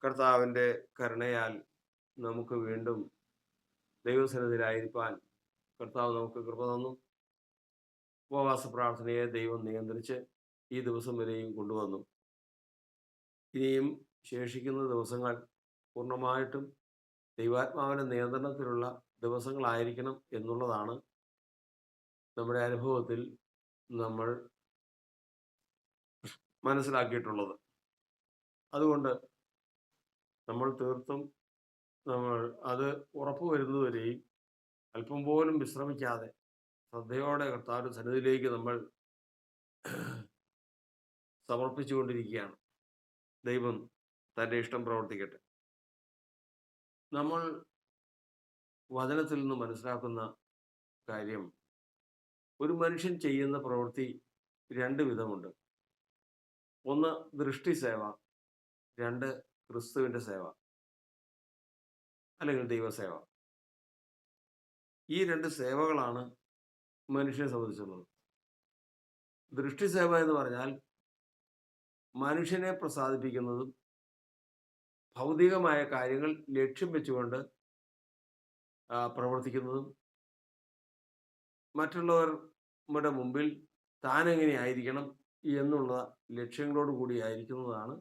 കർത്താവിൻ്റെ കരുണയാൽ നമുക്ക് വീണ്ടും ദൈവസന്നിധിയിലായിരിക്കാൻ കർത്താവ് നമുക്ക് കൃപ തന്നു. ഉപവാസ പ്രാർത്ഥനയെ ദൈവം നിയന്ത്രിച്ച് ഈ ദിവസം വരെയും കൊണ്ടുവന്നു. ഇനിയും ശേഷിക്കുന്ന ദിവസങ്ങൾ പൂർണ്ണമായിട്ടും ദൈവാത്മാവിൻ്റെ നിയന്ത്രണത്തിലുള്ള ദിവസങ്ങളായിരിക്കണം എന്നുള്ളതാണ് നമ്മുടെ അനുഭവത്തിൽ നമ്മൾ മനസ്സിലാക്കിയിട്ടുള്ളത്. അതുകൊണ്ട് നമ്മൾ തീർത്തും നമ്മൾ അത് ഉറപ്പുവരുന്നതുവരെയും അല്പം പോലും വിശ്രമിക്കാതെ ശ്രദ്ധയോടെ കർത്താവിൻ്റെ സന്നിധിയിലേക്ക് നമ്മൾ സമർപ്പിച്ചുകൊണ്ടിരിക്കുകയാണ്. ദൈവം തൻ്റെ ഇഷ്ടം പ്രവർത്തിക്കട്ടെ. നമ്മൾ വചനത്തിൽ നിന്ന് മനസ്സിലാക്കുന്ന കാര്യം, ഒരു മനുഷ്യൻ ചെയ്യുന്ന പ്രവൃത്തി രണ്ട് വിധമുണ്ട്. ഒന്ന് ദൃഷ്ടി സേവ, രണ്ട് ക്രിസ്തുവിൻ്റെ സേവ അല്ലെങ്കിൽ ദൈവസേവ. ഈ രണ്ട് സേവകളാണ് മനുഷ്യനെ സംബന്ധിച്ചുള്ളത്. ദൃഷ്ടി സേവ എന്ന് പറഞ്ഞാൽ മനുഷ്യനെ പ്രസാദിപ്പിക്കുന്നതും ഭൗതികമായ കാര്യങ്ങൾ ലക്ഷ്യം വെച്ചുകൊണ്ട് പ്രവർത്തിക്കുന്നതും മറ്റുള്ളവരുടെ മുമ്പിൽ താൻ എങ്ങനെ ആയിരിക്കണം എന്നുള്ള ലക്ഷ്യങ്ങളോട് കൂടി ആയിരിക്കുന്നതാണ്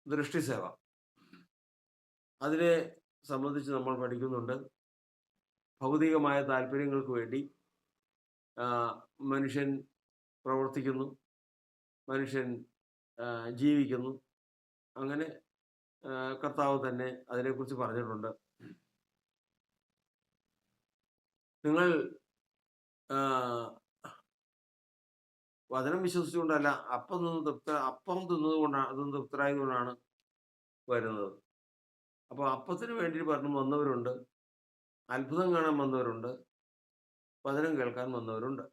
ദൃഷ്ടിസേവ. അതിനെ സംബന്ധിച്ച് നമ്മൾ പഠിക്കുന്നുണ്ട്. ഭൗതികമായ താല്പര്യങ്ങൾക്ക് വേണ്ടി മനുഷ്യൻ പ്രവർത്തിക്കുന്നു, മനുഷ്യൻ ജീവിക്കുന്നു. അങ്ങനെ കർത്താവ് തന്നെ അതിനെക്കുറിച്ച് പറഞ്ഞിട്ടുണ്ട്. നിങ്ങൾ വചനം വിശ്വസിച്ചുകൊണ്ടല്ല, അപ്പം തിന്നത് കൊണ്ടാണ്, അതൊന്നും തൃപ്തരായതുകൊണ്ടാണ് വരുന്നത്. അപ്പോൾ അപ്പത്തിന് വേണ്ടി പറഞ്ഞു വന്നവരുണ്ട്, അത്ഭുതം കാണാൻ വന്നവരുണ്ട്, വചനം കേൾക്കാൻ വന്നവരുണ്ട്.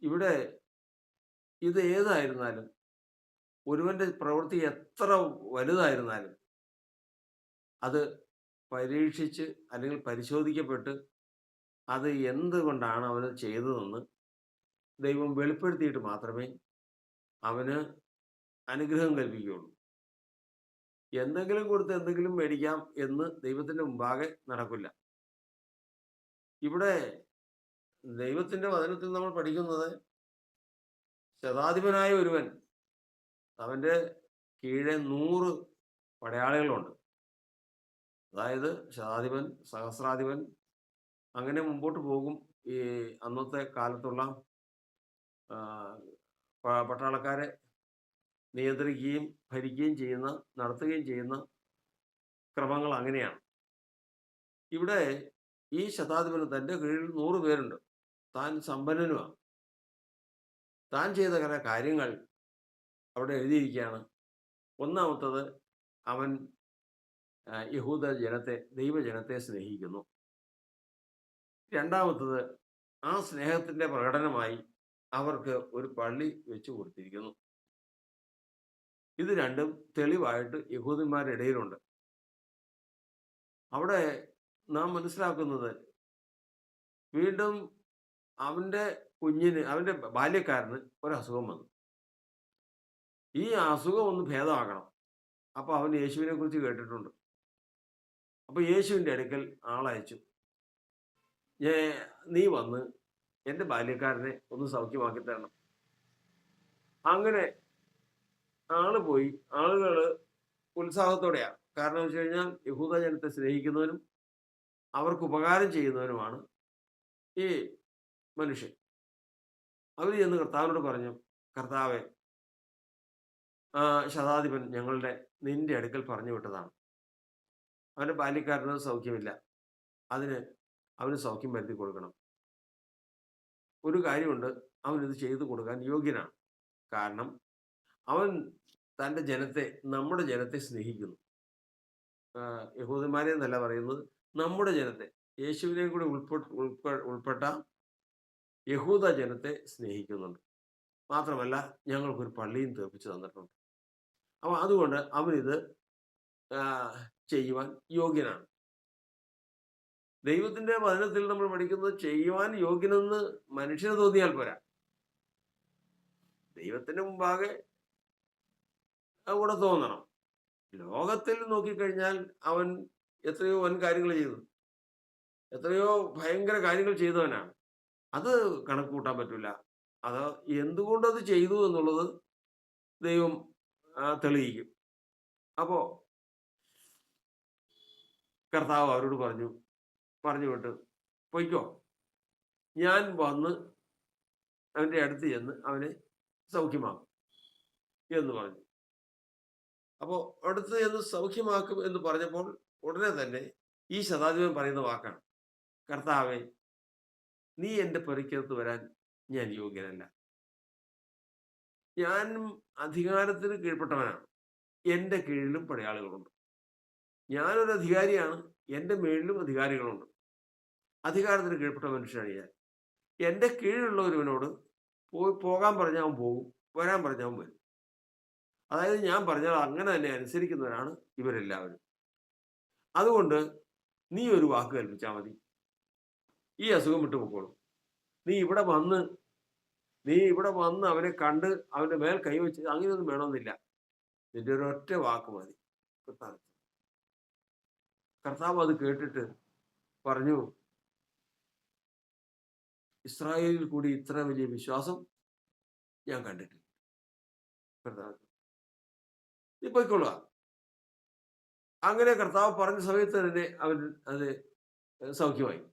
ഇവിടെ ഇത് ഏതായിരുന്നാലും, ഒരുവന്റെ പ്രവൃത്തി എത്ര വലുതായിരുന്നാലും അത് പരീക്ഷിച്ച് അല്ലെങ്കിൽ പരിശോധിക്കപ്പെട്ട് അത് എന്തുകൊണ്ടാണ് അവന് ചെയ്തതെന്ന് ദൈവം വെളിപ്പെടുത്തിയിട്ട് മാത്രമേ അവന് അനുഗ്രഹം കൽപ്പിക്കുകയുള്ളൂ. എന്തെങ്കിലും കൊടുത്ത് എന്തെങ്കിലും മേടിക്കാം എന്ന് ദൈവത്തിൻ്റെ മുമ്പാകെ നടക്കില്ല. ഇവിടെ ദൈവത്തിൻ്റെ വചനത്തിൽ നമ്മൾ പഠിക്കുന്നത്, ശതാധിപനായ ഒരുവൻ, അവൻ്റെ കീഴെ 100 പടയാളികളുണ്ട്. അതായത് ശതാധിപൻ, സഹസ്രാധിപൻ, അങ്ങനെ മുമ്പോട്ട് പോകും. ഈ അന്നത്തെ കാലത്തുള്ള പട്ടാളക്കാരെ നിയന്ത്രിക്കുകയും ഭരിക്കുകയും ചെയ്യുന്ന, നടത്തുകയും ചെയ്യുന്ന ക്രമങ്ങൾ അങ്ങനെയാണ്. ഇവിടെ ഈ ശതാധിപന് തൻ്റെ കീഴിൽ 100 പേരുണ്ട്. താൻ സമ്പന്നനുമാണ്. താൻ ചെയ്ത കുറെ കാര്യങ്ങൾ അവിടെ എഴുതിയിരിക്കുകയാണ്. ഒന്നാമത്തത്, അവൻ യഹൂദ ജനത്തെ, ദൈവജനത്തെ സ്നേഹിക്കുന്നു. രണ്ടാമത്തത്, ആ സ്നേഹത്തിൻ്റെ പ്രകടനമായി അവർക്ക് ഒരു പള്ളി വെച്ചു കൊടുത്തിരിക്കുന്നു. ഇത് രണ്ടും തെളിവായിട്ട് യഹൂദന്മാരുടെ ഇടയിലുണ്ട്. അവിടെ നാം മനസ്സിലാക്കുന്നത്, വീണ്ടും അവൻ്റെ കുഞ്ഞിന്, അവൻ്റെ ബാല്യക്കാരന് ഒരസുഖം വന്നു. ഈ അസുഖം ഒന്ന് ഭേദമാക്കണം. അപ്പോൾ അവൻ യേശുവിനെ കുറിച്ച് കേട്ടിട്ടുണ്ട്. അപ്പോൾ യേശുവിൻ്റെ അടുക്കൽ ആളയച്ചു, നീ വന്ന് എൻ്റെ ബാല്യക്കാരനെ ഒന്ന് സൗഖ്യമാക്കി തരണം. അങ്ങനെ ആള് പോയി. ആളുകൾ ഉത്സാഹത്തോടെയാണ്. കാരണം എന്ന് വെച്ച് കഴിഞ്ഞാൽ, യഹൂദ ജനത്തെ സ്നേഹിക്കുന്നവനും അവർക്ക് ഉപകാരം ചെയ്യുന്നവനുമാണ് ഈ മനുഷ്യൻ. അവർ ചെന്ന് കർത്താവിനോട് പറഞ്ഞു, കർത്താവെ, ശതാധിപൻ നിന്റെ അടുക്കൽ പറഞ്ഞു വിട്ടതാണ്. അവൻ്റെ ബാല്യക്കാരന് സൗഖ്യമില്ല. അവന് സൗഖ്യം വരുത്തി കൊടുക്കണം. ഒരു കാര്യമുണ്ട്, അവനിത് ചെയ്തു കൊടുക്കാൻ യോഗ്യനാണ്. കാരണം അവൻ തൻ്റെ ജനത്തെ, നമ്മുടെ ജനത്തെ സ്നേഹിക്കുന്നു. യഹൂദന്മാരെ എന്നല്ല പറയുന്നത്, നമ്മുടെ ജനത്തെ, യേശുവിനെയും കൂടി ഉൾപ്പെട്ട യഹൂദ ജനത്തെ സ്നേഹിക്കുന്നുണ്ട്. മാത്രമല്ല, ഞങ്ങൾക്കൊരു പള്ളിയും തീർപ്പിച്ചു തന്നിട്ടുണ്ട്. അപ്പോൾ അതുകൊണ്ട് അവനിത് ചെയ്യുവാൻ യോഗ്യനാണ്. ദൈവത്തിൻ്റെ വചനത്തിൽ നമ്മൾ പഠിക്കുന്നത്, ചെയ്യുവാൻ യോഗ്യനെന്ന് മനുഷ്യന് തോന്നിയാൽ പോരാ, ദൈവത്തിന് മുമ്പാകെ കൂടെ തോന്നണം. ലോകത്തിൽ നോക്കിക്കഴിഞ്ഞാൽ അവൻ എത്രയോ വൻ കാര്യങ്ങൾ ചെയ്തു. എത്രയോ ഭയങ്കര കാര്യങ്ങൾ ചെയ്തവനാണ്. അത് കണക്ക് കൂട്ടാൻ പറ്റൂല. അത് എന്തുകൊണ്ടത് ചെയ്തു എന്നുള്ളത് ദൈവം തെളിയിക്കും. അപ്പോ കർത്താവ് അവരോട് പറഞ്ഞു വിട്ട്, "പൊയ്ക്കോ, ഞാൻ വന്ന് അവന്റെ അടുത്ത് ചെന്ന് അവനെ സൗഖ്യമാക്കും" എന്ന് പറഞ്ഞു. അപ്പോ അടുത്ത് ചെന്ന് സൗഖ്യമാക്കും എന്ന് പറഞ്ഞപ്പോൾ ഉടനെ തന്നെ ഈ ശതാധിപൻ പറയുന്ന വാക്കാണ്, "കർത്താവേ, നീ എന്റെ പുരയ്ക്കകത്ത് വരാൻ ഞാൻ യോഗ്യനല്ല. ഞാനും അധികാരത്തിന് കീഴ്പ്പെട്ടവനാണ്. എന്റെ കീഴിലും പടയാളികളുണ്ട്. ഞാനൊരു അധികാരിയാണ്. എന്റെ മേളിലും അധികാരികളുണ്ട്. അധികാരത്തിന് കീഴ്പ്പെട്ട മനുഷ്യനാണ് ഞാൻ. എന്റെ കീഴിലുള്ള ഒരുവനോട് പോകാൻ പറഞ്ഞാൽ അവൻ പോകും. വരാൻ പറഞ്ഞാൽ അവൻ വരും. അതായത് ഞാൻ പറഞ്ഞാൽ അങ്ങനെ തന്നെ അനുസരിക്കുന്നവരാണ് ഇവരെല്ലാവരും. അതുകൊണ്ട് നീ ഒരു വാക്ക് കൽപ്പിച്ചാൽ മതി. ഈ അസുഖം വിട്ടു പൊക്കോളും. നീ ഇവിടെ വന്ന് അവനെ കണ്ട് അവന്റെ മേൽ കൈവച്ച് അങ്ങനെയൊന്നും വേണമെന്നില്ല. നിന്റെ ഒരൊറ്റ വാക്ക് മതി." കർത്താവ് അത് കേട്ടിട്ട് പറഞ്ഞു, "ഇസ്രായേലിൽ കൂടി ഇത്ര വലിയ വിശ്വാസം ഞാൻ കണ്ടിട്ടില്ല." കർത്താവ്, "നീ പോയിക്കൊള്ളുക." അങ്ങനെ കർത്താവ് പറഞ്ഞ സമയത്ത് തന്നെ അവൻ അത് സൗഖ്യമായി.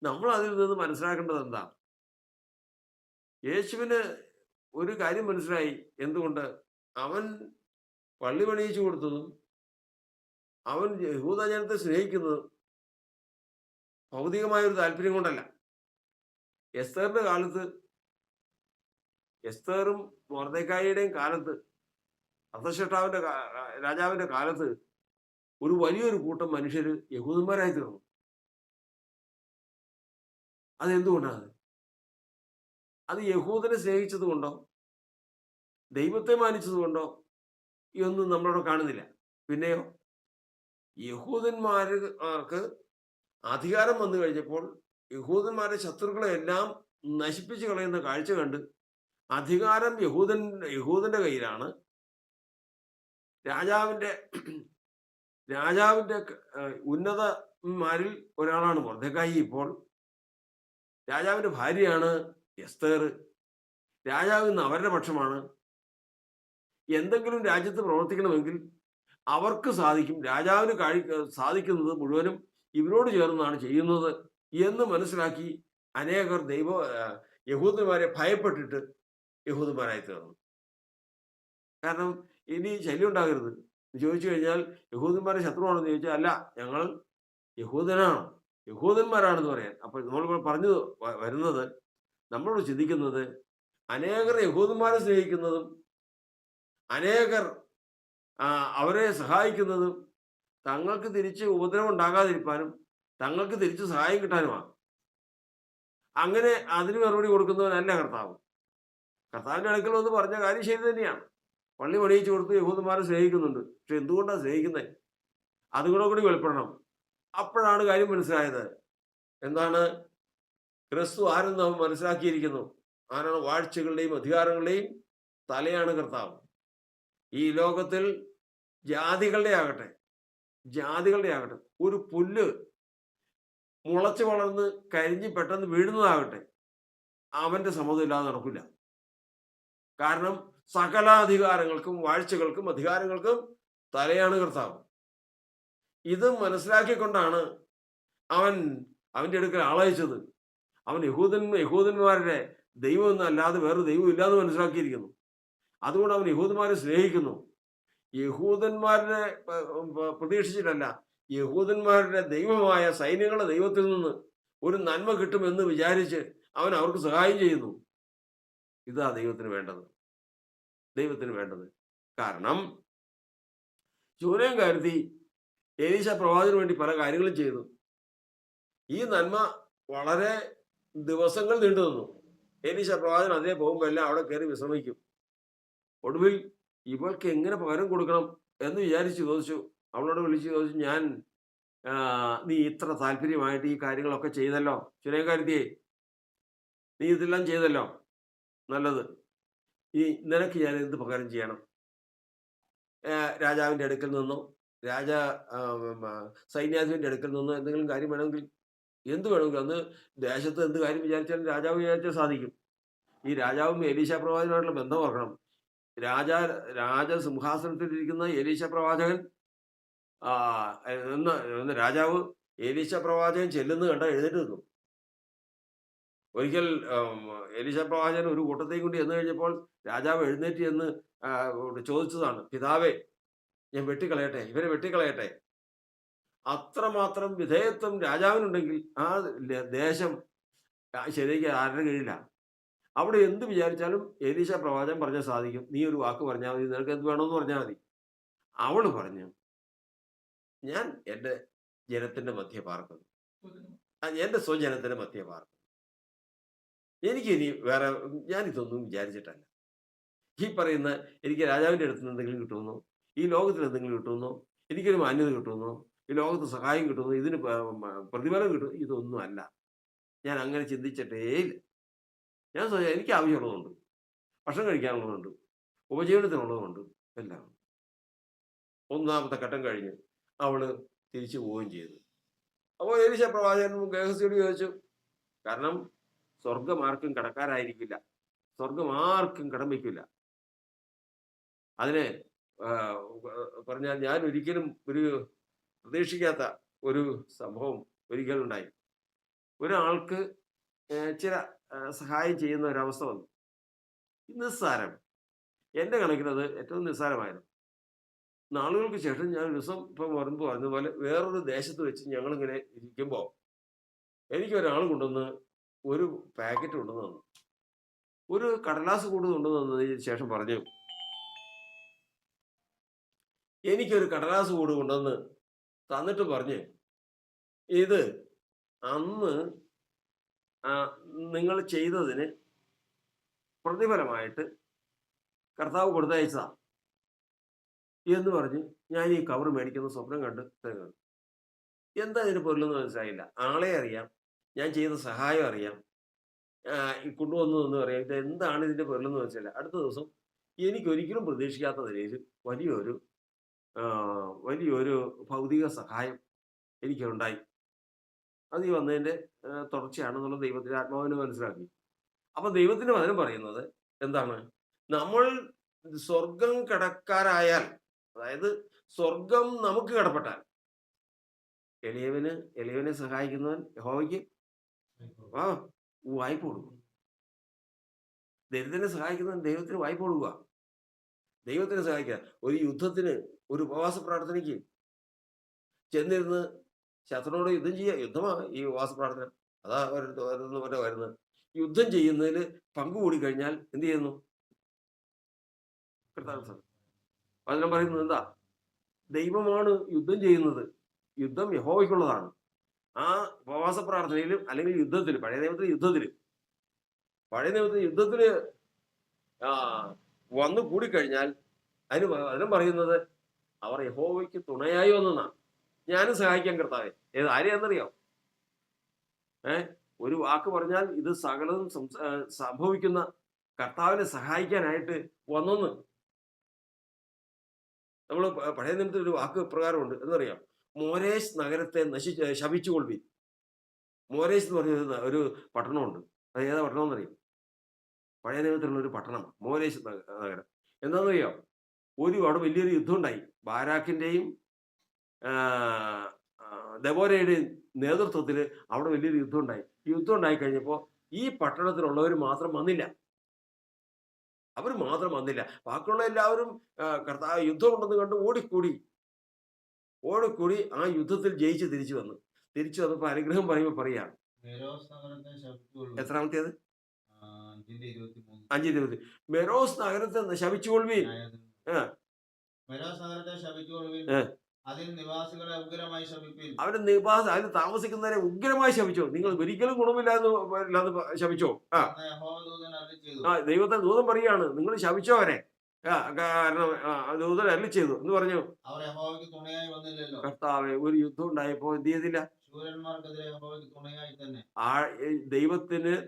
നമ്മൾ അതിൽ നിന്ന് മനസ്സിലാക്കേണ്ടത് എന്താ? യേശുവിന് ഒരു കാര്യം മനസ്സിലായി. എന്തുകൊണ്ട്? അവൻ പള്ളി പണിയിച്ചു കൊടുത്തതും അവൻ യഹൂദജനത്തെ സ്നേഹിക്കുന്നതും ഭൗതികമായ ഒരു താല്പര്യം കൊണ്ടല്ല. എസ്തറിന്റെ കാലത്ത്, എസ്തറും മൊർദെഖായിയുടെയും കാലത്ത്, അർത്തശ്ശേഷ്ടാവിന്റെ രാജാവിന്റെ കാലത്ത് ഒരു വലിയൊരു കൂട്ടം മനുഷ്യര് യഹൂദന്മാരായി തീർന്നു. അതെന്തുകൊണ്ടാണ്? അത് യഹൂദനെ സ്നേഹിച്ചത് കൊണ്ടോ ദൈവത്തെ മാനിച്ചത് കൊണ്ടോ ഇതൊന്നും നമ്മളവിടെ കാണുന്നില്ല. പിന്നെയോ, യഹൂദന്മാർക്ക് അധികാരം വന്നു കഴിഞ്ഞപ്പോൾ യഹൂദന്മാരുടെ ശത്രുക്കളെ എല്ലാം നശിപ്പിച്ചു കളയുന്ന കാഴ്ച കണ്ട് അധികാരം യഹൂദന്റെ കയ്യിലാണ്. രാജാവിന്റെ ഉന്നതന്മാരിൽ ഒരാളാണ് മൊർദെഖായി. ഇപ്പോൾ രാജാവിന്റെ ഭാര്യയാണ് എസ്തേർ. രാജാവ് ഇന്ന് അവരുടെ പക്ഷമാണ്. എന്തെങ്കിലും രാജ്യത്ത് പ്രവർത്തിക്കണമെങ്കിൽ അവർക്ക് സാധിക്കും. രാജാവിന് സാധിക്കുന്നത് മുഴുവനും ഇവരോട് ചേർന്നാണ് ചെയ്യുന്നത് എന്ന് മനസ്സിലാക്കി അനേകർ യഹൂദന്മാരെ ഭയപ്പെട്ടിട്ട് യഹൂദന്മാരായി തീർന്നു. കാരണം ഇനി ശല്യം ഉണ്ടാകരുത് ചോദിച്ചു കഴിഞ്ഞാൽ യഹൂദന്മാരെ ശത്രുവാണെന്ന് ചോദിച്ചാൽ, അല്ല, ഞങ്ങൾ യഹൂദന്മാരാണെന്ന് പറയാൻ. അപ്പൊ നമ്മൾ പറഞ്ഞു വരുന്നത്, നമ്മളോട് ചിന്തിക്കുന്നത്, അനേകർ യഹൂദന്മാരെ സ്നേഹിക്കുന്നതും അനേകർ അവരെ സഹായിക്കുന്നതും തങ്ങൾക്ക് തിരിച്ച് ഉപദ്രവം ഉണ്ടാകാതിരിക്കാനും തങ്ങൾക്ക് തിരിച്ച് സഹായം കിട്ടാനുമാണ്. അങ്ങനെ അതിന് മറുപടി കൊടുക്കുന്നവനല്ല കർത്താവ്. കർത്താവിന്റെ അടുക്കൽ വന്ന് പറഞ്ഞ കാര്യം ശരി തന്നെയാണ്. പള്ളി പണിയിച്ചു കൊടുത്ത് യഹൂദന്മാരെ സ്നേഹിക്കുന്നുണ്ട്. പക്ഷെ എന്തുകൊണ്ടാണ് സ്നേഹിക്കുന്നത്? അതുകൂടെ കൂടി വെളിപ്പെടണം. അപ്പോഴാണ് കാര്യം മനസ്സിലായത്. എന്താണ്? ക്രിസ്തു ആരെന്ന് അവൻ മനസ്സിലാക്കിയിരിക്കുന്നു. ആരാണ്? വാഴ്ചകളുടെയും അധികാരങ്ങളുടെയും തലയാണ് കർത്താവ്. ഈ ലോകത്തിൽ ജാതികളുടെ ആകട്ടെ ഒരു പുല്ല് മുളച്ചു വളർന്ന് കരിഞ്ഞ് പെട്ടെന്ന് വീഴുന്നതാകട്ടെ, അവന്റെ സമ്മതം ഇല്ലാതെ നടക്കില്ല. കാരണം സകല അധികാരങ്ങൾക്കും വാഴ്ചകൾക്കും അധികാരങ്ങൾക്കും തലയാണ് കർത്താവ്. ഇത് മനസ്സിലാക്കിക്കൊണ്ടാണ് അവൻ അവന്റെ അടുക്കൽ ആളയച്ചത്. അവൻ യഹൂദന്മാരുടെ ദൈവം എന്നല്ലാതെ വേറെ ദൈവം ഇല്ലാന്ന് മനസ്സിലാക്കിയിരിക്കുന്നു. അതുകൊണ്ട് അവൻ യഹൂദന്മാരെ സ്നേഹിക്കുന്നു. യഹൂദന്മാരുടെ പ്രതീക്ഷിച്ചിട്ടല്ല, യഹൂദന്മാരുടെ ദൈവമായ സൈന്യങ്ങളുടെ ദൈവത്തിൽ നിന്ന് ഒരു നന്മ കിട്ടുമെന്ന് വിചാരിച്ച് അവൻ അവർക്ക് സഹായം ചെയ്യുന്നു. ഇതാ ദൈവത്തിന് വേണ്ടത്. കാരണം ചൂരയും കരുതി എലീശ പ്രവാചകന് വേണ്ടി പല കാര്യങ്ങളും ചെയ്തു. ഈ നന്മ വളരെ ദിവസങ്ങൾ നീണ്ടു നിന്നു. എലീശ പ്രവാചകൻ അതേ പോകുമ്പോൾ എല്ലാം അവിടെ കയറി വിശ്രമിക്കും. ഒടുവിൽ ഇവൾക്ക് എങ്ങനെ പകരം കൊടുക്കണം എന്ന് വിചാരിച്ച് ചോദിച്ചു. അവളോട് വിളിച്ച് ചോദിച്ചു, നീ ഇത്ര താല്പര്യമായിട്ട് ഈ കാര്യങ്ങളൊക്കെ ചെയ്തല്ലോ, ചുരക്കാരുത്തിയെ, നീ ഇതെല്ലാം ചെയ്തല്ലോ, നല്ലത്. നിനക്ക് ഞാൻ എന്ത് പകരം ചെയ്യണം? രാജാവിൻ്റെ അടുക്കൽ നിന്നോ രാജ സൈന്യാധിപന്റെ അടുക്കൽ നിന്നോ എന്തെങ്കിലും കാര്യം വേണമെങ്കിൽ എന്ത് വേണമെങ്കിലും അന്ന് ദേശത്ത് എന്ത് കാര്യം വിചാരിച്ചാലും രാജാവ് വിചാരിച്ചാൽ സാധിക്കും. ഈ രാജാവും എലീശ പ്രവാചകനുമായിട്ടുള്ള ബന്ധം ഓർക്കണം. രാജ രാജസിംഹാസനത്തിലിരിക്കുന്ന എലീശ പ്രവാചകൻ ആ എന്ന് രാജാവ് എലീശ പ്രവാചകൻ ചെല്ലുന്നത് കണ്ട എഴുന്നേറ്റ് നിൽക്കും. ഒരിക്കൽ എലീശ പ്രവാചകൻ ഒരു കൂട്ടത്തെയും കൊണ്ട് ചെന്ന് കഴിഞ്ഞപ്പോൾ രാജാവ് എഴുന്നേറ്റ് എന്ന് ചോദിച്ചതാണ്, പിതാവേ ഞാൻ വെട്ടിക്കളയട്ടെ, ഇവരെ വെട്ടിക്കളയട്ടെ. അത്രമാത്രം വിധേയത്വം രാജാവിനുണ്ടെങ്കിൽ ആ ദേശം ശരിക്ക് ആരുടെ കീഴില. അവിടെ എന്ത് വിചാരിച്ചാലും എലീശ പ്രവാചകൻ പറഞ്ഞാൽ സാധിക്കും. നീ ഒരു വാക്ക് പറഞ്ഞാൽ മതി, നിനക്ക് എന്ത് വേണമെന്ന് പറഞ്ഞാൽ മതി. അവള് പറഞ്ഞു, ഞാൻ എൻ്റെ ജനത്തിന്റെ മധ്യ പാർക്കുന്നു, എൻ്റെ സ്വജനത്തിന്റെ മധ്യ പാർക്കുന്നു. എനിക്കിനി വേറെ ഞാനിതൊന്നും വിചാരിച്ചിട്ടല്ല. ഈ പറയുന്ന എനിക്ക് രാജാവിൻ്റെ അടുത്ത് നിന്ന് എന്തെങ്കിലും കിട്ടുമെന്നോ, ഈ ലോകത്തിൽ എന്തെങ്കിലും കിട്ടുമെന്നോ, എനിക്കൊരു മാന്യത കിട്ടുമെന്നോ, ഈ ലോകത്ത് സഹായം കിട്ടുമെന്നോ, ഇതിന് പ്രതിഫലം കിട്ടും, ഇതൊന്നും അല്ല. ഞാൻ അങ്ങനെ ചിന്തിച്ചിട്ടേ ഇല്ല. ഞാൻ എനിക്ക് ആവശ്യമുള്ളതുണ്ട്, ഭക്ഷണം കഴിക്കാനുള്ളതുണ്ട്, ഉപജീവനത്തിനുള്ളതുണ്ട്, എല്ലാം. ഒന്നാമത്തെ ഘട്ടം കഴിഞ്ഞ് അവള് തിരിച്ചു പോവുകയും ചെയ്തു. അപ്പോൾ എലീശ പ്രവാചകൻ ഗേഹസിയോട് ചോദിച്ചു, കാരണം സ്വർഗം ആർക്കും കടക്കാരായിരിക്കില്ല, സ്വർഗം ആർക്കും കടം വയ്ക്കില്ല. അതിനെ പറഞ്ഞാൽ ഞാൻ ഒരിക്കലും ഒരു പ്രതീക്ഷിക്കാത്ത ഒരു സംഭവം ഒരിക്കലുണ്ടായി. ഒരാൾക്ക് ചില സഹായം ചെയ്യുന്ന ഒരവസ്ഥ വന്നു. നിസ്സാരം, എൻ്റെ കണക്കിനത് ഏറ്റവും നിസ്സാരമായിരുന്നു. നാളുകൾക്ക് ശേഷം ഞാൻ ഒരു ദിവസം ഇപ്പം വരുമ്പോൾ പറഞ്ഞതുപോലെ വേറൊരു ദേശത്ത് വെച്ച് ഞങ്ങളിങ്ങനെ ഇരിക്കുമ്പോൾ എനിക്കൊരാൾ കൊണ്ടുവന്ന് ഒരു പാക്കറ്റ് കൊണ്ടുവന്ന് തന്നു. ഒരു കടലാസ് കൂട് കൊണ്ടുവന്ന് തന്നതിന് ശേഷം പറഞ്ഞു, എനിക്കൊരു കടലാസ് കൂട് കൊണ്ടുവന്ന് തന്നിട്ട് പറഞ്ഞ്, ഇത് അന്ന് നിങ്ങൾ ചെയ്തതിന് പ്രതിഫലമായിട്ട് കർത്താവ് കൊടുത്തയച്ചതാ എന്ന് പറഞ്ഞ് ഞാൻ ഈ കവർ മേടിക്കുന്ന സ്വപ്നം കണ്ട് എന്താ ഇതിന് പൊരുളെന്ന് മനസ്സിലായില്ല. ആളെ അറിയാം, ഞാൻ ചെയ്ത സഹായം അറിയാം, കൊണ്ടുവന്നതെന്ന് അറിയാം. ഇത് എന്താണ് ഇതിന്റെ പൊരുളെന്ന് മനസ്സിലായില്ല. അടുത്ത ദിവസം എനിക്കൊരിക്കലും പ്രതീക്ഷിക്കാത്ത നിലയിൽ വലിയൊരു ഭൗതിക സഹായം എനിക്കുണ്ടായി. അത് ഈ വന്നതിന്റെ തുടർച്ചയാണെന്നുള്ള ദൈവത്തിന്റെ ആത്മാവിന് മനസ്സിലാക്കി. അപ്പൊ ദൈവത്തിന്റെ വചനം പറയുന്നത് എന്താണ്? നമ്മൾ സ്വർഗം കടക്കാരായാൽ, അതായത് സ്വർഗം നമുക്ക് കടപ്പെട്ടാൽ, എളിയവനെ സഹായിക്കുന്നവൻ യഹോവയ്ക്ക് വായ്പ കൊടുക്കും. ദരിദ്രനെ സഹായിക്കുന്നവൻ ദൈവത്തിന് വായ്പ കൊടുക്കുക. ദൈവത്തിനെ സഹായിക്കുക. ഒരു യുദ്ധത്തിന്, ഒരു ഉപവാസ പ്രാർത്ഥനയ്ക്ക് ചെന്നിരുന്ന് ശത്രുവിനോട് യുദ്ധം ചെയ്യുക. യുദ്ധമാണ് ഈ ഉപവാസ പ്രാർത്ഥന. അതാ വരുന്നത്. യുദ്ധം ചെയ്യുന്നതിൽ പങ്കുകൂടി കഴിഞ്ഞാൽ എന്ത് ചെയ്യുന്നു? അതിനെ പറയുന്നത് എന്താ? ദൈവമാണ് യുദ്ധം ചെയ്യുന്നത്, യുദ്ധം യഹോവയ്ക്കുള്ളതാണ്. ആ ഉപവാസ പ്രാർത്ഥനയിലും അല്ലെങ്കിൽ യുദ്ധത്തിൽ, പഴയ നിയമത്തിൽ യുദ്ധത്തിൽ വന്നു കൂടിക്കഴിഞ്ഞാൽ അതിനും പറയുന്നത് അവർ യഹോവയ്ക്ക് തുണയായി വന്നെന്നാണ്. ഞാനും സഹായിക്കാൻ കർത്താവേ. ആരെയാണെന്നറിയോ? ഒരു വാക്ക് പറഞ്ഞാൽ ഇത് സകലതും സംഭവിക്കുന്ന കർത്താവിനെ സഹായിക്കാനായിട്ട് വന്നെന്ന്. നമ്മൾ പഴയ നിയമത്തിൽ ഒരു വാക്ക് പ്രകാരമുണ്ട്, എന്നറിയാം. മോരേശ് നഗരത്തെ ശപിച്ചുകൊള്ളുവിൻ. മോരേശ് എന്ന് പറഞ്ഞ ഒരു പട്ടണമുണ്ട്. അത് ഏതാ പട്ടണം എന്നറിയാം? പഴയ നിയമത്തിലുള്ള ഒരു പട്ടണമാണ് മോരേശ് നഗരം. എന്താണെന്നറിയാം? അവിടെ വലിയൊരു യുദ്ധം ഉണ്ടായി. ബാരാക്കിന്റെയും ദെബോരയുടെയും നേതൃത്വത്തിൽ അവിടെ വലിയൊരു യുദ്ധം ഉണ്ടായി. യുദ്ധം ഉണ്ടായി കഴിഞ്ഞപ്പോൾ ഈ പട്ടണത്തിലുള്ളവർ മാത്രം വന്നില്ല. അവർ മാത്രം വന്നില്ല. ബാക്കിയുള്ള എല്ലാവരും കർത്താവ് യുദ്ധം ഉണ്ടെന്ന് കണ്ട് ഓടിക്കൂടി ആ യുദ്ധത്തിൽ ജയിച്ച് തിരിച്ചു വന്നപ്പോൾ അനുഗ്രഹം പറയുമ്പോൾ പറയാണ്, എത്രാമത്തേത്? 5:20. മെരോസ് നഗരത്തെ ശപിച്ചുകൊള്ളുവീൻ. അതിൽ താമസിക്കുന്നവരെ ഉഗ്രമായി ശപിച്ചോ. നിങ്ങൾ ഒരിക്കലും ഗുണമില്ലാന്ന് ശപിച്ചോ. ദൈവത്തെ ദൂതൻ പറയാണ്, നിങ്ങൾ ശപിച്ചോ അവരെ. കാരണം ദൂതൻ അരുളി ചെയ്തു എന്ന് പറഞ്ഞു. കർത്താവേ, ഒരു യുദ്ധം ഉണ്ടായപ്പോ എന്ത് ചെയ്തില്ല?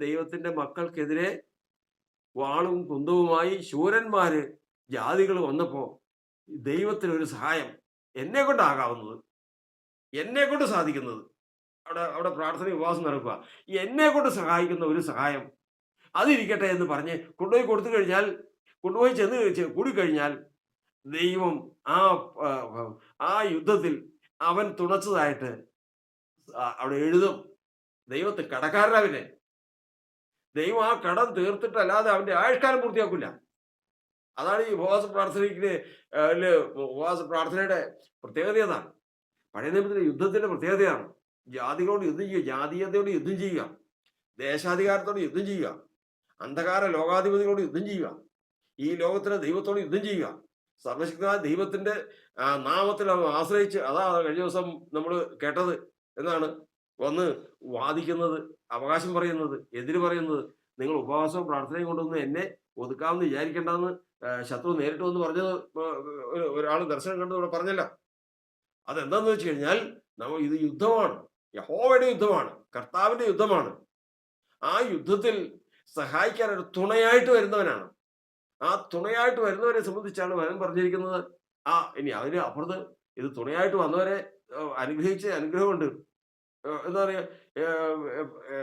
ദൈവത്തിന്റെ മക്കൾക്കെതിരെ വാളും കുന്തവുമായി ശൂരന്മാര്, ജാതികൾ വന്നപ്പോ ദൈവത്തിനൊരു സഹായം എന്നെ കൊണ്ടാകാവുന്നത്, എന്നെ കൊണ്ട് സാധിക്കുന്നത്, അവിടെ അവിടെ പ്രാർത്ഥന ഉപവാസം നടക്കുക, എന്നെ കൊണ്ട് സഹായിക്കുന്ന ഒരു സഹായം അതിരിക്കട്ടെ എന്ന് പറഞ്ഞ് കൊണ്ടുപോയി കൊടുത്തു കഴിഞ്ഞാൽ, കൊണ്ടുപോയി കൂടിക്കഴിഞ്ഞാൽ ദൈവം ആ ആ യുദ്ധത്തിൽ അവൻ തുണച്ചതായിട്ട് അവിടെ എഴുതും. ദൈവത്തെ കടക്കാരനാവില്ലേ. ദൈവം ആ കടം തീർത്തിട്ടല്ലാതെ അവന്റെ ആയുഷ്കാലം പൂർത്തിയാക്കില്ല. അതാണ് ഈ ഉപവാസ പ്രാർത്ഥനയ്ക്ക് ഉപവാസ പ്രാർത്ഥനയുടെ പ്രത്യേകത. അതാണ് പഴയ നിയമത്തിലെ യുദ്ധത്തിന്റെ പ്രത്യേകതയാണ്. ജാതികളോട് യുദ്ധം ചെയ്യുക, ജാതീയതയോട് യുദ്ധം ചെയ്യുക, ദേശാധികാരത്തോട് യുദ്ധം ചെയ്യുക, അന്ധകാര ലോകാധിപതികളോട് യുദ്ധം ചെയ്യുക, ഈ ലോകത്തിലെ ദൈവത്തോട് യുദ്ധം ചെയ്യുക, സർവശക്തനായ ദൈവത്തിന്റെ നാമത്തിൽ ആശ്രയിച്ച്. അതാ കഴിഞ്ഞ ദിവസം നമ്മൾ കേട്ടത്. എന്നാണ് വന്ന് വാദിക്കുന്നത്, അവകാശം പറയുന്നത്, എതിര് പറയുന്നത്. നിങ്ങൾ ഉപവാസവും പ്രാർത്ഥനയും കൊണ്ടൊന്നും എന്നെ ഒതുക്കാമെന്ന് വിചാരിക്കേണ്ടെന്ന് ശത്രു നേരിട്ട് വന്ന് പറഞ്ഞത് ഒരാൾ ദർശനം കണ്ടു ഇവിടെ പറഞ്ഞല്ല. അതെന്താന്ന് വെച്ച് കഴിഞ്ഞാൽ, ഇത് യുദ്ധമാണ്, യഹോവയുടെ യുദ്ധമാണ്, കർത്താവിന്റെ യുദ്ധമാണ്. ആ യുദ്ധത്തിൽ സഹായിക്കാൻ ഒരു തുണയായിട്ട് വരുന്നവനാണ്. ആ തുണയായിട്ട് വരുന്നവരെ സംബന്ധിച്ചാണ് വചനം പറഞ്ഞിരിക്കുന്നത്. ഇനി അതിന് അപ്പുറത്ത് ഇത് തുണയായിട്ട് വന്നവരെ അനുഗ്രഹിച്ച അനുഗ്രഹമുണ്ട്. എന്താ പറയാ,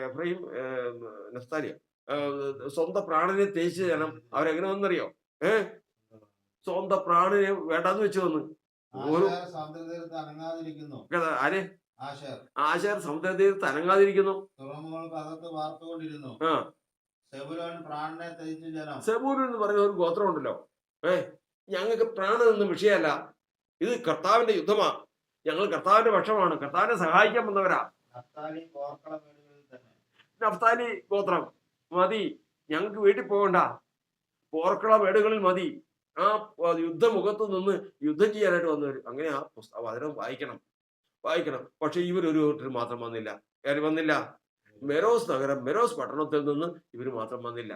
എഫ്രയീം, നഫ്താലിയ സ്വന്തം പ്രാണനെ തേച്ച് ജനം അവരെങ്ങനെ വന്നറിയോ? സ്വന്തം പ്രാണനെ വേണ്ടാന്ന് വെച്ച് വന്ന് ആരെ ആശാർ സമുദ്രതീരത്ത് അനങ്ങാതിരിക്കുന്നു. സെബൂലൂൻ എന്ന് പറയുന്ന ഒരു ഗോത്രം ഉണ്ടല്ലോ. ഞങ്ങൾക്ക് പ്രാണനൊന്നും വിഷയമല്ല, ഇത് കർത്താവിന്റെ യുദ്ധമാ, ഞങ്ങൾ കർത്താവിന്റെ പക്ഷമാണ്, കർത്താവിനെ സഹായിക്കാൻ വന്നവരാ. നഫ്താലി ഗോത്രം മതി, ഞങ്ങൾക്ക് വീട്ടിൽ പോകണ്ട, പോർക്കള മേടുകളിൽ മതി. ആ യുദ്ധമുഖത്ത് നിന്ന് യുദ്ധം ചെയ്യാനായിട്ട് വന്നവർ. അങ്ങനെ ആ വചനം വായിക്കണം. പക്ഷെ ഇവരൊരു മാത്രം വന്നില്ല. വന്നില്ല. മെരോസ് നഗരം, മെരോസ് പട്ടണത്തിൽ നിന്ന് ഇവർ മാത്രം വന്നില്ല.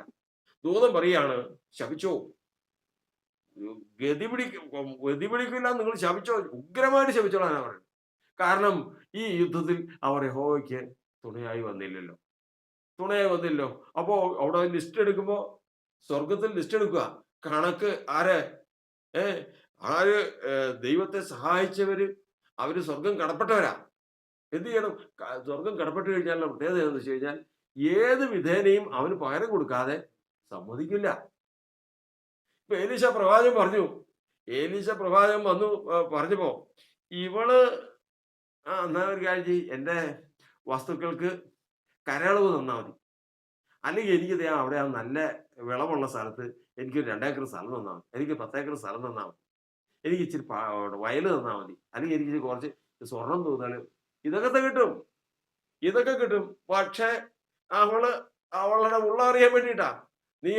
ദൂതൻ പറയാണ്, ശപിച്ചോ, ഗതി പിടിക്കില്ല, നിങ്ങൾ ശപിച്ചോ, ഉഗ്രമായിട്ട് ശപിച്ചോളാനാ പറയുന്നത്. കാരണം ഈ യുദ്ധത്തിൽ അവർ യഹോവയ്ക്ക് തുണയായി വന്നില്ലല്ലോ. അപ്പോ അവിടെ ലിസ്റ്റ് എടുക്കുമ്പോ, സ്വർഗത്തിൽ ലിസ്റ്റ് എടുക്കുക, കണക്ക് ആര് ദൈവത്തെ സഹായിച്ചവര്, അവര് സ്വർഗം കടപ്പെട്ടവരാ. എന്ത് ചെയ്യണം? സ്വർഗം കടപ്പെട്ടു കഴിഞ്ഞാൽ പ്രത്യേകത എന്താണെന്ന് വെച്ച് കഴിഞ്ഞാൽ, ഏത് വിധേനയും അവന് പകരം കൊടുക്കാതെ സമ്മതിക്കില്ല. ഇപ്പൊ ഏലീശ പ്രവാചകൻ വന്നു പറഞ്ഞപ്പോ, ഇവള് എന്നാ ഒരു കാര്യം ചെയ്യ്, എന്റെ വസ്തുക്കൾക്ക് കരയളവ് തന്നാ മതി, അല്ലെങ്കിൽ എനിക്ക് അവിടെ ആ നല്ല വിളവുള്ള സ്ഥലത്ത് എനിക്കൊരു 2 ഏക്കർ സ്ഥലം തന്നാൽ മതി, എനിക്ക് 10 ഏക്കർ സ്ഥലം തന്നാൽ മതി, എനിക്ക് ഇച്ചിരി വയല് തന്നാൽ മതി, അല്ലെങ്കിൽ എനിക്ക് കുറച്ച് സ്വർണം തോന്നാലും ഇതൊക്കെ കിട്ടും. പക്ഷെ അവളുടെ ഉള്ള അറിയാൻ വേണ്ടിയിട്ടാ, നീ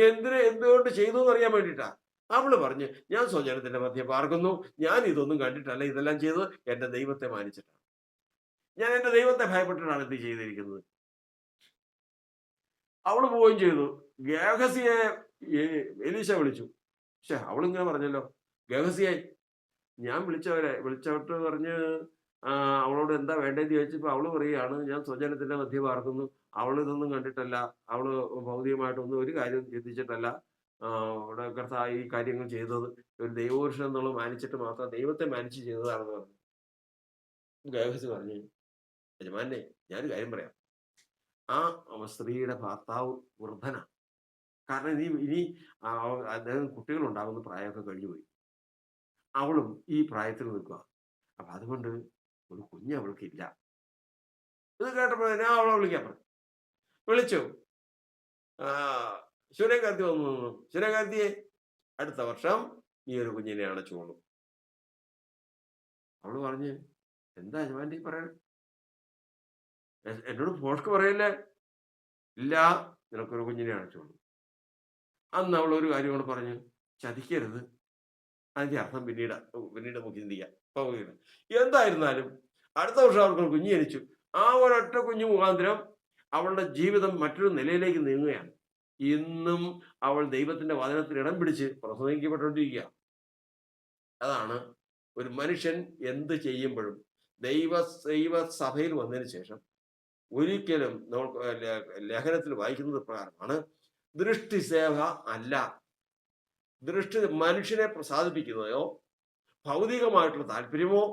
എന്തുകൊണ്ട് ചെയ്തു എന്നറിയാൻ വേണ്ടിയിട്ടാ. അവള് പറഞ്ഞ്, ഞാൻ സ്വജനത്തിന്റെ മധ്യം പാർക്കുന്നു, ഞാൻ ഇതൊന്നും കണ്ടിട്ടല്ല ഇതെല്ലാം ചെയ്തത്, എന്റെ ദൈവത്തെ മാനിച്ചിട്ടാണ്, ഞാൻ എന്റെ ദൈവത്തെ ഭയപ്പെട്ടിട്ടാണ് ഇത് ചെയ്തിരിക്കുന്നത്. അവള് പോവുകയും ചെയ്തു. ഗേഹസിയെ എലീശ വിളിച്ചു. പക്ഷെ അവളിങ്ങനെ പറഞ്ഞല്ലോ, ഗേഹസിയെ ഞാൻ വിളിച്ചവട്ട് പറഞ്ഞ് അവളോട് എന്താ വേണ്ടതെന്ന് ചോദിച്ചപ്പോൾ അവള് പറയുകയാണ്, ഞാൻ സ്വജനത്തിന്റെ മധ്യ പാർക്കുന്നു, അവൾ ഇതൊന്നും കണ്ടിട്ടല്ല, അവള് ഭൗതികമായിട്ടൊന്നും ഒരു കാര്യം ചിന്തിച്ചിട്ടല്ല അവിടെ കർത്താവ് ഈ കാര്യങ്ങൾ ചെയ്തത്, ഒരു ദൈവപുരുഷൻ എന്നുള്ളത് മാനിച്ചിട്ട് മാത്രം, ദൈവത്തെ മാനിച്ച് ചെയ്തതാണെന്ന് പറഞ്ഞു. ഗേഹസി പറഞ്ഞു, യജമാനെ ഞാനൊരു കാര്യം പറയാം, ആ സ്ത്രീയുടെ ഭർത്താവ് വൃദ്ധനാണ്. കാരണം ഇനി അദ്ദേഹം കുട്ടികളുണ്ടാകുന്ന പ്രായമൊക്കെ കഴിഞ്ഞുപോയി, അവളും ഈ പ്രായത്തിൽ നിൽക്കുക. അപ്പൊ അതുകൊണ്ട് ഒരു കുഞ്ഞ് അവൾക്കില്ല. ഇത് കേട്ടപ്പോൾ ഞാൻ അവളെ വിളിക്കാൻ പറഞ്ഞു. വിളിച്ചു, സൂര്യകാന്തി വന്നു. സൂര്യകാന്തിയെ, അടുത്ത വർഷം ഈ ഒരു കുഞ്ഞിനെ അണച്ചോളൂ. അവള് പറഞ്ഞ്, എന്താ യജമാൻ്റെ പറയാൻ, എന്നോട് ഫോഷ്ക്ക് പറയല്ലേ, ഇല്ല, നിനക്കൊരു കുഞ്ഞിനെ അണച്ചോളൂ. അന്ന് അവൾ ഒരു കാര്യം കൂടെ പറഞ്ഞു, ചതിക്കരുത്. അതിന്റെ അർത്ഥം പിന്നീട് നമുക്ക് ചിന്തിക്കാം. എന്തായിരുന്നാലും അടുത്ത വർഷം അവർക്ക് കുഞ്ഞ് ജനിച്ചു. ആ ഒരൊറ്റ കുഞ്ഞു മുഖാന്തരം അവളുടെ ജീവിതം മറ്റൊരു നിലയിലേക്ക് നീങ്ങുകയാണ്. ഇന്നും അവൾ ദൈവത്തിന്റെ വചനത്തിൽ ഇടം പിടിച്ച് പ്രസംഗിക്കപ്പെട്ടുകൊണ്ടിരിക്കുക. അതാണ് ഒരു മനുഷ്യൻ എന്ത് ചെയ്യുമ്പോഴും ദൈവ സഭയിൽ വന്നതിന് ശേഷം ഒരിക്കലും ലേഖനത്തിൽ വായിക്കുന്നത് പ്രകാരമാണ്, ദൃഷ്ടി സേവ അല്ല. ദൃഷ്ടി മനുഷ്യനെ പ്രസാദിപ്പിക്കുന്നതോ ഭൗതികമായിട്ടുള്ള താല്പര്യമോ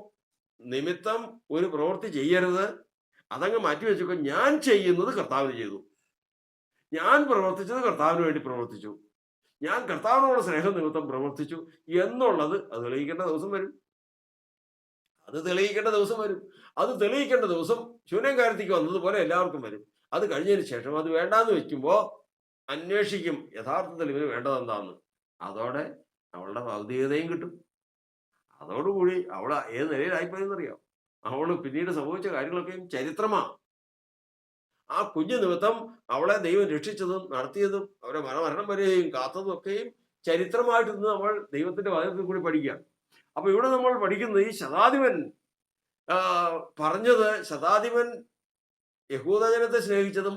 നിമിത്തം ഒരു പ്രവൃത്തി ചെയ്യരുത്. അതങ്ങ് മാറ്റിവെച്ചൊക്കെ ഞാൻ ചെയ്യുന്നത് കർത്താവിന് ചെയ്തു, ഞാൻ പ്രവർത്തിച്ചത് കർത്താവിന് വേണ്ടി പ്രവർത്തിച്ചു, ഞാൻ കർത്താവിനോട് സ്നേഹം നിമിത്തം പ്രവർത്തിച്ചു എന്നുള്ളത് അത് തെളിയിക്കേണ്ട ദിവസം വരും. അത് തെളിയിക്കേണ്ട ദിവസം വരും. അത് തെളിയിക്കേണ്ട ദിവസം ശൂന്യകാരത്തേക്ക് വന്നതുപോലെ എല്ലാവർക്കും വരും. അത് കഴിഞ്ഞതിന് ശേഷം അത് വേണ്ടാന്ന് വെക്കുമ്പോൾ അന്വേഷിക്കും യഥാർത്ഥത്തിൽ ഇവന് വേണ്ടത് എന്താന്ന്. അതോടെ അവളുടെ ഭൗതികതയും കിട്ടും. അതോടുകൂടി അവൾ ഏത് നിലയിലായിപ്പോയെന്നറിയാം. അവള് പിന്നീട് സംഭവിച്ച കാര്യങ്ങളൊക്കെയും ചരിത്രമാണ്. ആ കുഞ്ഞു നിമിത്തം അവളെ ദൈവം രക്ഷിച്ചതും നടത്തിയതും അവരെ മരണം വരെയും കാത്തതും ഒക്കെയും ചരിത്രമായിട്ട് ഇന്ന് നമ്മൾ ദൈവത്തിന്റെ വചനത്തിൽ കൂടി പഠിക്കുക. അപ്പൊ ഇവിടെ നമ്മൾ പഠിക്കുന്നത് ഈ ശതാധിപൻ പറഞ്ഞത്, ശതാധിപൻ യഹൂദജനത്തെ സ്നേഹിച്ചതും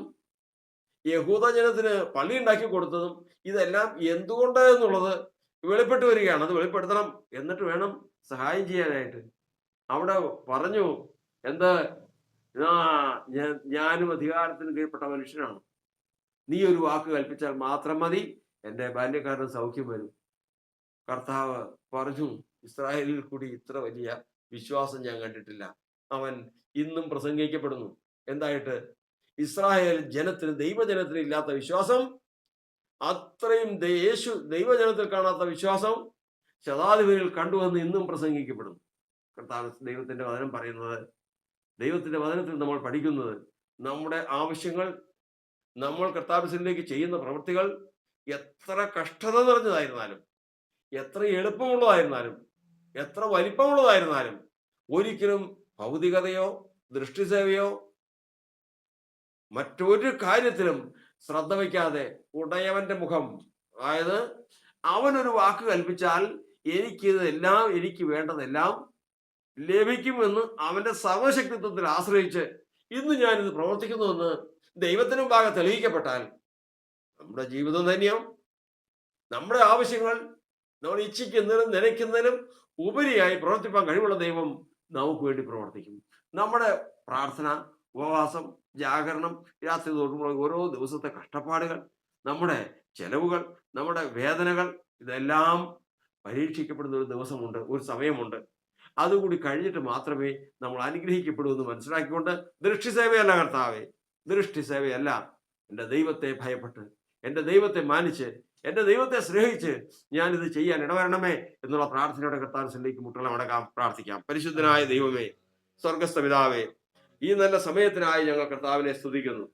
യഹൂദജനത്തിന് പള്ളി ഉണ്ടാക്കി കൊടുത്തതും ഇതെല്ലാം എന്തുകൊണ്ട് എന്നുള്ളത് വെളിപ്പെട്ട് വരികയാണ്. അത് വെളിപ്പെടുത്തണം, എന്നിട്ട് വേണം സഹായം ചെയ്യാനായിട്ട്. അവിടെ പറഞ്ഞു, എന്താ, ഞാനും അധികാരത്തിന് കീഴ്പ്പെട്ട മനുഷ്യനാണ്, നീ ഒരു വാക്ക് കൽപ്പിച്ചാൽ മാത്രം മതി, എൻ്റെ ബാല്യക്കാരന് സൗഖ്യം വരും. കർത്താവ് പറഞ്ഞു, ഇസ്രായേലിൽ കൂടി ഇത്ര വലിയ വിശ്വാസം ഞാൻ കണ്ടിട്ടില്ല. അവൻ ഇന്നും പ്രസംഗിക്കപ്പെടുന്നു. എന്തായിട്ട്? ഇസ്രായേൽ ജനത്തിന്, ദൈവജനത്തിന് ഇല്ലാത്ത വിശ്വാസം, അത്രയും ദൈവജനത്തിൽ കാണാത്ത വിശ്വാസം ശതാധിപനിൽ കണ്ടുവന്ന് ഇന്നും പ്രസംഗിക്കപ്പെടുന്നു. കർത്താവ് ദൈവത്തിന്റെ വചനം പറയുന്നത്, ദൈവത്തിന്റെ വചനത്തിൽ നമ്മൾ പഠിക്കുന്നത്, നമ്മുടെ ആവശ്യങ്ങൾ, നമ്മൾ കർത്താവിലേക്ക് ചെയ്യുന്ന പ്രവൃത്തികൾ എത്ര കഷ്ടത നിറഞ്ഞതായിരുന്നാലും, എത്ര എളുപ്പമുള്ളതായിരുന്നാലും, എത്ര വലിപ്പമുള്ളതായിരുന്നാലും ഒരിക്കലും ഭൗതികതയോ ദൃഷ്ടിസേവയോ മറ്റൊരു കാര്യത്തിലും ശ്രദ്ധ വയ്ക്കാതെ ഉടയവന്റെ മുഖം, അതായത് അവനൊരു വാക്ക് കൽപ്പിച്ചാൽ എനിക്കിതെല്ലാം, എനിക്ക് വേണ്ടതെല്ലാം ലഭിക്കുമെന്ന് അവന്റെ സർവശക്തിത്വത്തിൽ ആശ്രയിച്ച് ഇന്ന് ഞാനിത് പ്രവർത്തിക്കുന്നുവെന്ന് ദൈവത്തിന് മുമ്പാകെ തെളിയിക്കപ്പെട്ടാൽ നമ്മുടെ ജീവിതം തന്നെയോ, നമ്മുടെ ആവശ്യങ്ങൾ നമ്മൾ ഇച്ഛിക്കുന്നതിനും നനയ്ക്കുന്നതിനും ഉപരിയായി പ്രവർത്തിപ്പാൻ കഴിവുള്ള ദൈവം നമുക്ക് വേണ്ടി പ്രവർത്തിക്കും. നമ്മുടെ പ്രാർത്ഥന, ഉപവാസം, ജാഗരണം, രാത്രി തോറുമുള്ള ഓരോ ദിവസത്തെ കഷ്ടപ്പാടുകൾ, നമ്മുടെ ചെലവുകൾ, നമ്മുടെ വേദനകൾ, ഇതെല്ലാം പരീക്ഷിക്കപ്പെടുന്ന ഒരു ദിവസമുണ്ട്, ഒരു സമയമുണ്ട്. അതുകൂടി കഴിഞ്ഞിട്ട് മാത്രമേ നമ്മൾ അനുഗ്രഹിക്കപ്പെടൂ എന്ന് മനസ്സിലാക്കിക്കൊണ്ട്, ദൃഷ്ടിസേവയല്ല കർത്താവേ, ദൃഷ്ടിസേവയല്ല, എൻ്റെ ദൈവത്തെ ഭയപ്പെട്ട്, എൻ്റെ ദൈവത്തെ മാനിച്ച്, എൻ്റെ ദൈവത്തെ സ്നേഹിച്ച് ഞാനിത് ചെയ്യാൻ ഇടവരണമേ എന്നുള്ള പ്രാർത്ഥനയോടെ കർത്താവിലേക്ക് മുട്ടുകളെ മടക്കാം, പ്രാർത്ഥിക്കാം. പരിശുദ്ധനായ ദൈവമേ, സ്വർഗസ്ഥ പിതാവേ, ഈ നല്ല സമയത്തിനായി ഞങ്ങൾ കർത്താവിനെ സ്തുതിക്കുന്നു.